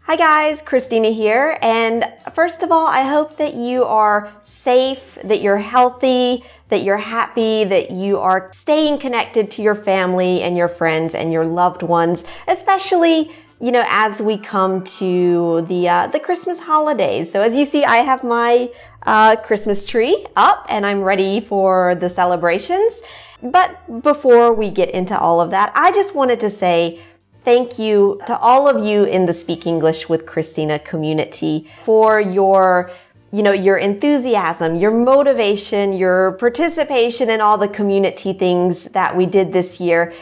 Hi guys, Christina here, and first of all, I hope that you are safe, that you're healthy, that you're happy, that you are staying connected to your family and your friends and your loved ones, especially, as we come to the Christmas holidays. So as you see, I have my Christmas tree up and I'm ready for the celebrations. But before we get into all of that, I just wanted to say thank you to all of you in the Speak English with Christina community for your enthusiasm, your motivation, your participation in all the community things that we did this year.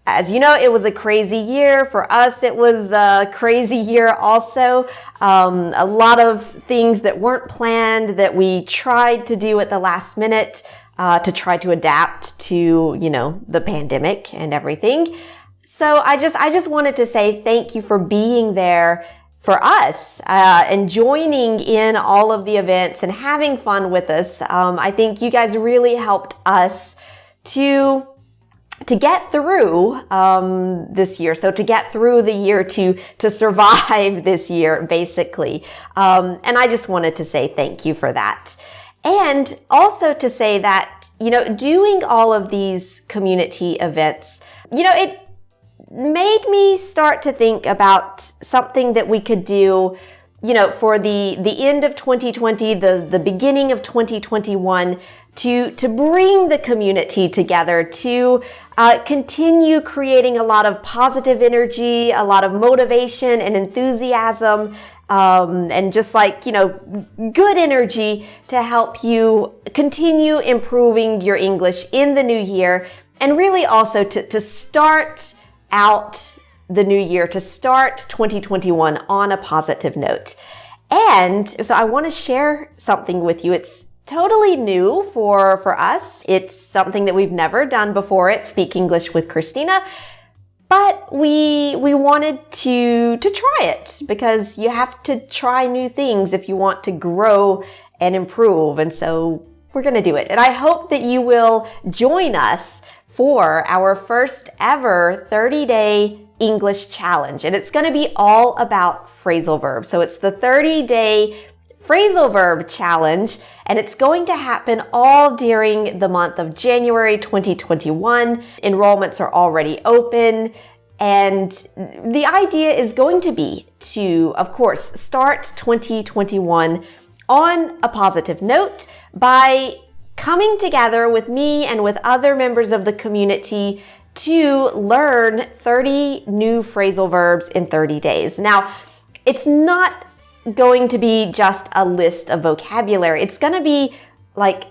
As you know, it was a crazy year. For us, it was a crazy year also. A lot of things that weren't planned that we tried to do at the last minute to try to adapt to, the pandemic and everything. So I just wanted to say thank you for being there for us and joining in all of the events and having fun with us. I think you guys really helped us to get through this year. So to get through the year, to survive this year, basically. And I just wanted to say thank you for that. And also to say that, doing all of these community events, it made me start to think about something that we could do, for the end of 2020, the beginning of 2021, to bring the community together, to continue creating a lot of positive energy, a lot of motivation and enthusiasm, and just good energy to help you continue improving your English in the new year, and really also to start out the new year, to start 2021 on a positive note. And so I want to share something with you. It's totally new for us. It's something that we've never done before at Speak English with Christina, but we wanted to try it, because you have to try new things if you want to grow and improve. And so we're going to do it. And I hope that you will join us for our first ever 30-day English challenge. And it's going to be all about phrasal verbs. So it's the 30-day phrasal verb challenge, and it's going to happen all during the month of January 2021. Enrollments are already open. And the idea is going to be to, of course, start 2021 on a positive note by coming together with me and with other members of the community to learn 30 new phrasal verbs in 30 days. Now, it's not going to be just a list of vocabulary. It's going to be like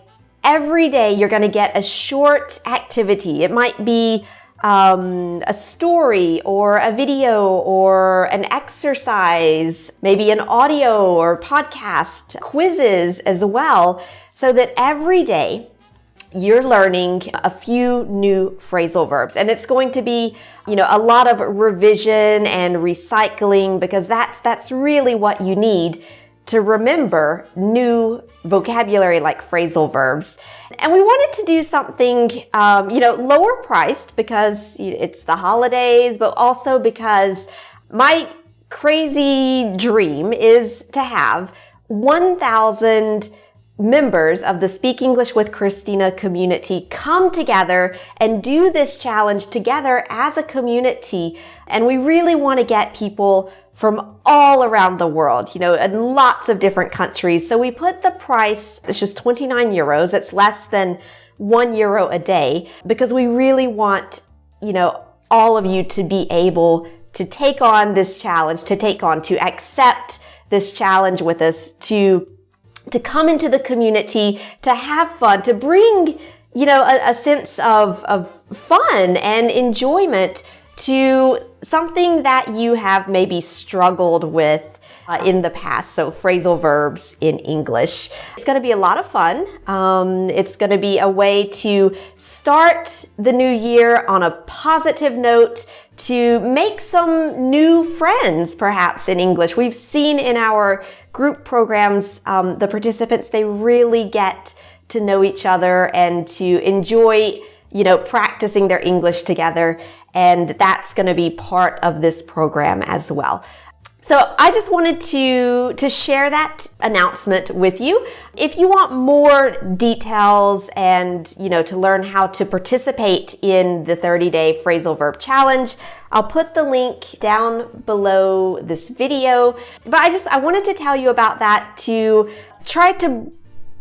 every day you're going to get a short activity. It might be a story or a video or an exercise, maybe an audio or podcast, quizzes as well, so that every day you're learning a few new phrasal verbs. And it's going to be, a lot of revision and recycling, because that's really what you need to remember new vocabulary like phrasal verbs. And we wanted to do something, lower priced, because it's the holidays, but also because my crazy dream is to have 1,000 members of the Speak English with Christina community come together and do this challenge together as a community. And we really want to get people from all around the world, in lots of different countries. So we put the price, it's just 29 euros. It's less than €1 a day, because we really want, all of you to be able to take on this challenge, to accept this challenge with us, to come into the community, to have fun, to bring, a sense of fun and enjoyment to something that you have maybe struggled with in the past. So phrasal verbs in English. It's going to be a lot of fun. It's going to be a way to start the new year on a positive note, to make some new friends perhaps in English. We've seen in our group programs, the participants, they really get to know each other and to enjoy, practicing their English together. And that's going to be part of this program as well. So I just wanted to share that announcement with you. If you want more details and, to learn how to participate in the 30-day phrasal verb challenge, I'll put the link down below this video. But I wanted to tell you about that to try to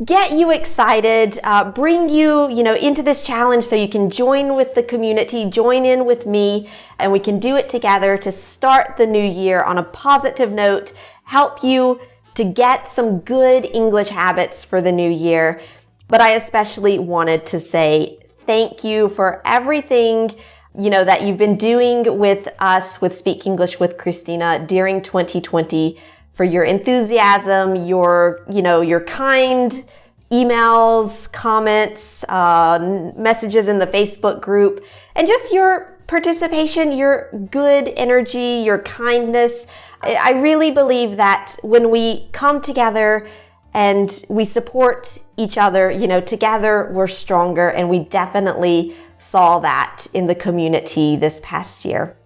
get you excited, bring you, into this challenge so you can join with the community, join in with me, and we can do it together to start the new year on a positive note, help you to get some good English habits for the new year. But I especially wanted to say thank you for everything, that you've been doing with us, with Speak English with Christina during 2020. For your enthusiasm, your kind emails, comments, messages in the Facebook group, and just your participation, your good energy, your kindness. I really believe that when we come together and we support each other, together we're stronger, and we definitely saw that in the community this past year.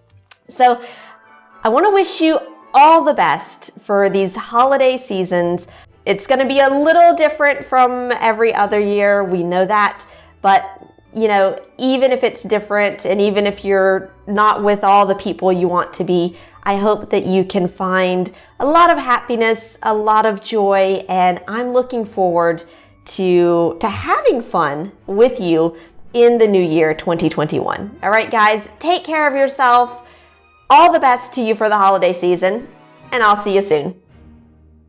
So I want to wish you all the best for these holiday seasons. It's going to be a little different from every other year. We know that. But, even if it's different and even if you're not with all the people you want to be, I hope that you can find a lot of happiness, a lot of joy, and I'm looking forward to having fun with you in the new year 2021. All right, guys, take care of yourself. All the best to you for the holiday season, and I'll see you soon.